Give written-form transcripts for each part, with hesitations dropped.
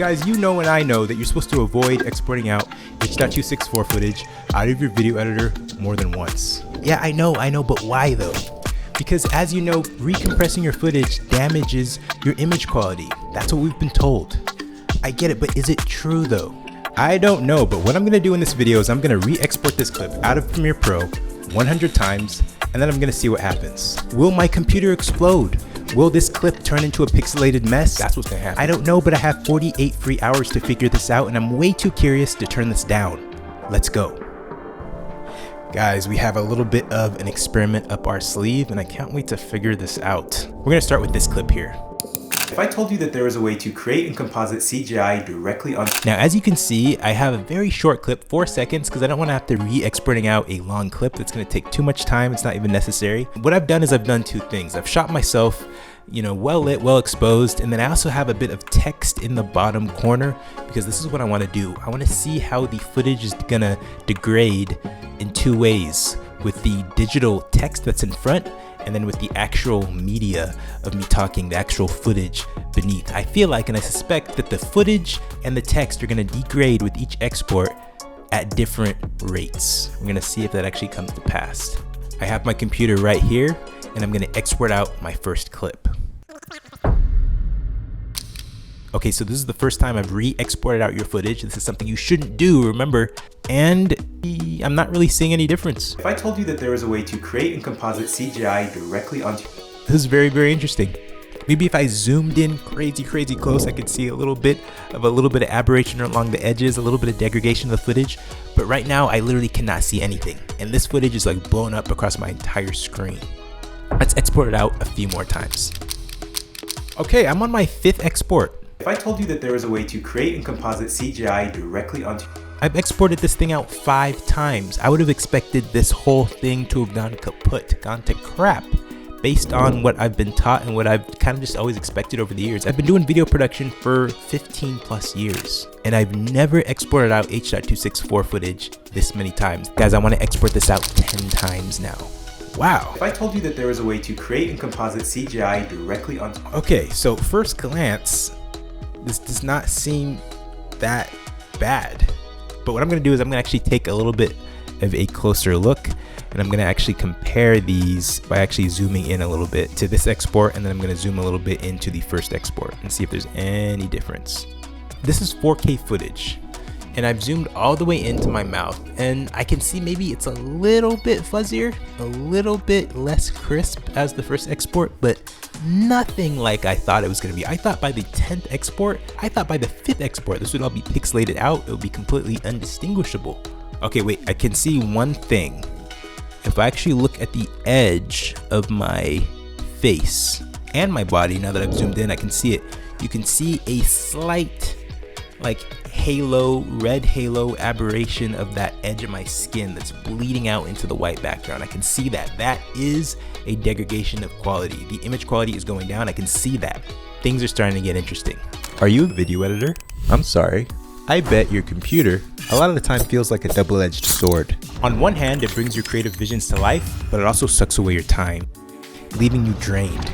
Guys, you know and I know that you're supposed to avoid exporting out H.264 footage out of your video editor more than once. Yeah, I know, but why though? Because as you know, recompressing your footage damages your image quality. That's what we've been told. I get it, but is it true though? I don't know, but what I'm gonna do in this video is I'm gonna re-export this clip out of Premiere Pro 100 times, and then I'm gonna see what happens. Will my computer explode? Will this clip turn into a pixelated mess? That's what's gonna happen. I don't know, but I have 48 free hours to figure this out, and I'm way too curious to turn this down. Let's go. Guys, we have a little bit of an experiment up our sleeve, and I can't wait to figure this out. We're gonna start with this clip here. If I told you that there was a way to create and composite CGI directly on... Now, as you can see, I have a very short clip, 4 seconds, because I don't want to have to re-exporting out a long clip that's going to take too much time. It's not even necessary. What I've done is I've done two things. I've shot myself, well lit, well exposed, and then I also have a bit of text in the bottom corner, because this is what I want to do. I want to see how the footage is going to degrade in two ways, with the digital text that's in front, and then with the actual media of me talking, the actual footage beneath. I feel like, and I suspect, that the footage and the text are gonna degrade with each export at different rates. We're gonna see if that actually comes to pass. I have my computer right here, and I'm gonna export out my first clip. Okay, so this is the first time I've re-exported out your footage. This is something you shouldn't do, remember, and I'm not really seeing any difference. If I told you that there was a way to create and composite CGI directly onto... This is very, very interesting. Maybe if I zoomed in crazy close, I could see a little bit of aberration along the edges, a little bit of degradation of the footage, but right now I literally cannot see anything, and this footage is like blown up across my entire screen. Let's export it out a few more times. Okay, I'm on my 5th export. If I told you that there was a way to create and composite CGI directly onto... I've exported this thing out 5 times. I would have expected this whole thing to have gone kaput, gone to crap, based on what I've been taught and what I've kind of just always expected over the years. I've been doing video production for 15 plus years, and I've never exported out H.264 footage this many times. Guys, I want to export this out 10 times now. Wow. If I told you that there was a way to create and composite CGI directly onto... Okay, so first glance, this does not seem that bad. But what I'm going to do is I'm going to actually take a little bit of a closer look, and I'm going to actually compare these by actually zooming in a little bit to this export, and then I'm going to zoom a little bit into the first export and see if there's any difference. This is 4K footage, and I've zoomed all the way into my mouth, and I can see maybe it's a little bit fuzzier, a little bit less crisp as the first export, but nothing like I thought it was going to be. I thought by the 10th export, I thought by the 5th export, this would all be pixelated out. It would be completely undistinguishable. Okay, wait, I can see one thing. If I actually look at the edge of my face and my body, now that I've zoomed in, I can see it. You can see a slight, red halo aberration of that edge of my skin that's bleeding out into the white background. I can see that. That is a degradation of quality. The image quality is going down. I can see that. Things are starting to get interesting. Are you a video editor? I'm sorry. I bet your computer a lot of the time feels like a double-edged sword. On one hand, it brings your creative visions to life, but it also sucks away your time, leaving you drained.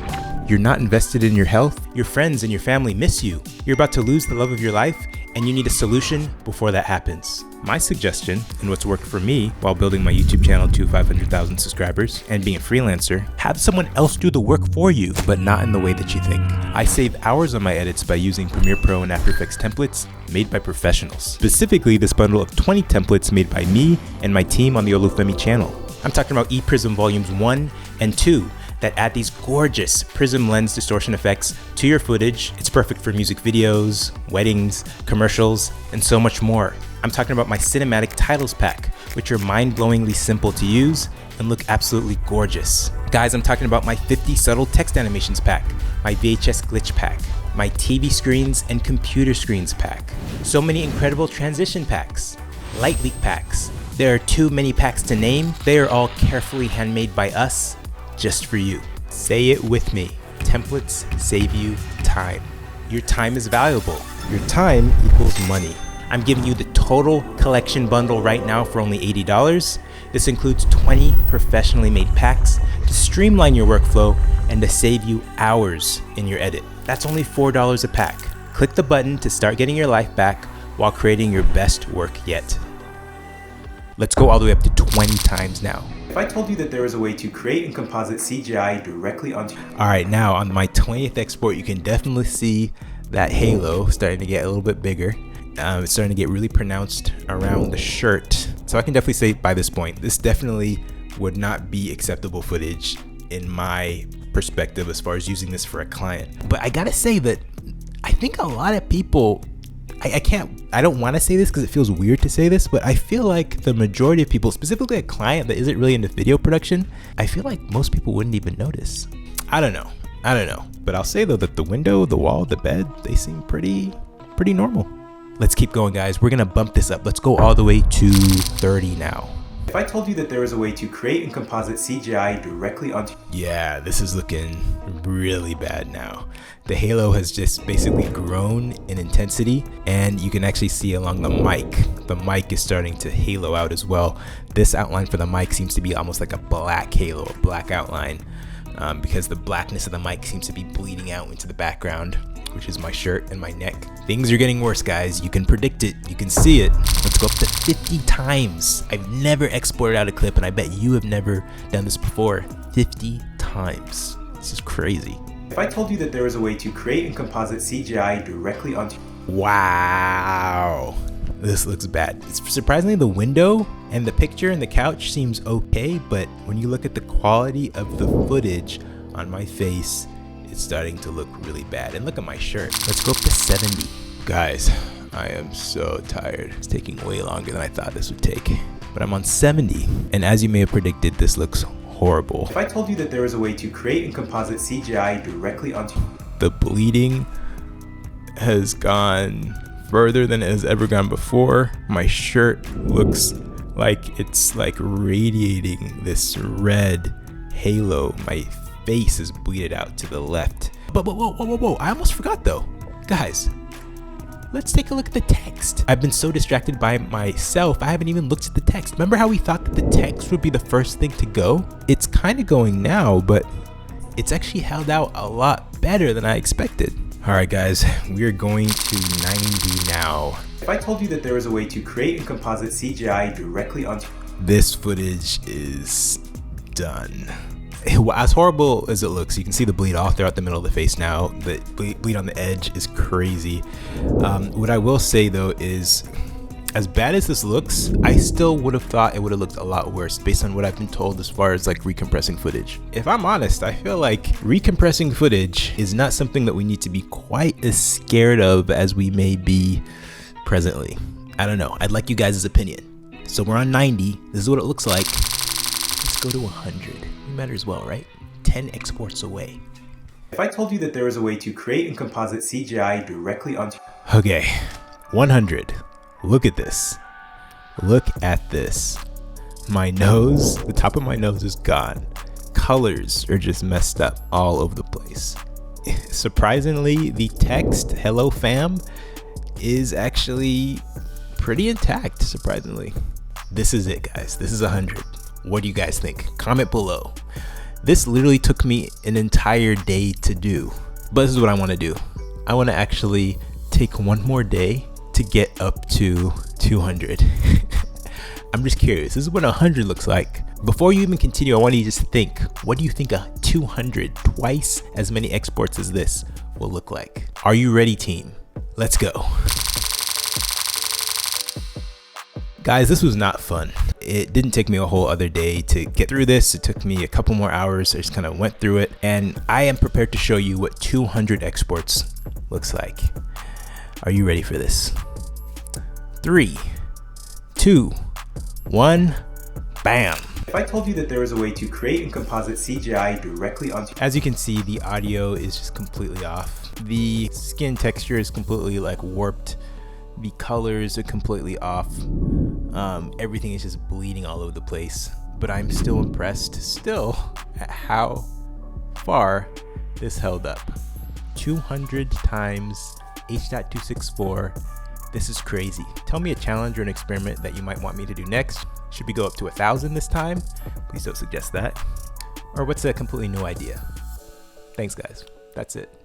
You're not invested in your health. Your friends and your family miss you. You're about to lose the love of your life, and you need a solution before that happens. My suggestion, and what's worked for me while building my YouTube channel to 500,000 subscribers and being a freelancer, have someone else do the work for you, but not in the way that you think. I save hours on my edits by using Premiere Pro and After Effects templates made by professionals. Specifically, this bundle of 20 templates made by me and my team on the Olufemi channel. I'm talking about ePrism Volumes 1 and 2, that add these gorgeous prism lens distortion effects to your footage. It's perfect for music videos, weddings, commercials, and so much more. I'm talking about my cinematic titles pack, which are mind-blowingly simple to use and look absolutely gorgeous. Guys, I'm talking about my 50 subtle text animations pack, my VHS glitch pack, my TV screens and computer screens pack. So many incredible transition packs, light leak packs. There are too many packs to name. They are all carefully handmade by us, just for you. Say it with me. Templates save you time. Your time is valuable. Your time equals money. I'm giving you the total collection bundle right now for only $80. This includes 20 professionally made packs to streamline your workflow and to save you hours in your edit. That's only $4 a pack. Click the button to start getting your life back while creating your best work yet. Let's go all the way up to 20 times now. If I told you that there was a way to create and composite CGI directly onto... Alright, now on my 20th export, you can definitely see that halo starting to get a little bit bigger. It's starting to get really pronounced around the shirt. So I can definitely say by this point, this definitely would not be acceptable footage in my perspective as far as using this for a client. But I gotta say that I think a lot of people, I don't want to say this because it feels weird to say this, but I feel like the majority of people, specifically a client that isn't really into video production, I feel like most people wouldn't even notice. I don't know. But I'll say though that the window, the wall, the bed, they seem pretty normal. Let's keep going, guys. We're gonna bump this up. Let's go all the way to 30 now. If I told you that there was a way to create and composite CGI directly onto... Yeah, this is looking really bad now. The halo has just basically grown in intensity, and you can actually see along the mic. The mic is starting to halo out as well. This outline for the mic seems to be almost like a black halo, a black outline, because the blackness of the mic seems to be bleeding out into the background, which is my shirt and my neck. Things are getting worse, guys. You can predict it. You can see it. Let's go up to 50 times. I've never exported out a clip, and I bet you have never done this before. 50 times. This is crazy. If I told you that there was a way to create and composite CGI directly onto... Wow. This looks bad. It's surprisingly, the window and the picture and the couch seems okay, but when you look at the quality of the footage on my face, it's starting to look really bad. And look at my shirt. Let's go up to 70. Guys, I am so tired. It's taking way longer than I thought this would take. But I'm on 70. And as you may have predicted, this looks horrible. If I told you that there was a way to create and composite CGI directly onto... The bleeding has gone further than it has ever gone before. My shirt looks like it's like radiating this red halo. My face is bleeded out to the left. But whoa, I almost forgot though. Guys, let's take a look at the text. I've been so distracted by myself, I haven't even looked at the text. Remember how we thought that the text would be the first thing to go? It's kind of going now, but it's actually held out a lot better than I expected. All right, guys, we're going to 90 now. If I told you that there was a way to create and composite CGI directly onto... This footage is done. As horrible as it looks, you can see the bleed all throughout the middle of the face now. The bleed on the edge is crazy. What I will say though is, as bad as this looks, I still would have thought it would have looked a lot worse based on what I've been told as far as like recompressing footage. If I'm honest, I feel like recompressing footage is not something that we need to be quite as scared of as we may be presently. I don't know. I'd like you guys' opinion. So we're on 90. This is what it looks like. Let's go to 100. We might as well, right? 10 exports away. If I told you that there was a way to create and composite CGI directly onto... Okay, 100. Look at this. Look at this. My nose, the top of my nose is gone. Colors are just messed up all over the place. Surprisingly, the text, hello fam, is actually pretty intact, surprisingly. This is it, guys. This is 100. What do you guys think? Comment below. This literally took me an entire day to do, but this is what I want to do. I want to actually take one more day to get up to 200. I'm just curious. This is what 100 looks like. Before you even continue, I want you to just think, what do you think a 200, twice as many exports as this, will look like? Are you ready, team? Let's go. Guys, this was not fun. It didn't take me a whole other day to get through this. It took me a couple more hours. I just kind of went through it, and I am prepared to show you what 200 exports looks like. Are you ready for this? 3, 2, 1, bam. If I told you that there was a way to create and composite CGI directly onto... As you can see, the audio is just completely off. The skin texture is completely like warped. The colors are completely off. Everything is just bleeding all over the place. But I'm still impressed at how far this held up. 200 times H.264. This is crazy. Tell me a challenge or an experiment that you might want me to do next. Should we go up to 1,000 this time? Please don't suggest that. Or what's a completely new idea? Thanks, guys. That's it.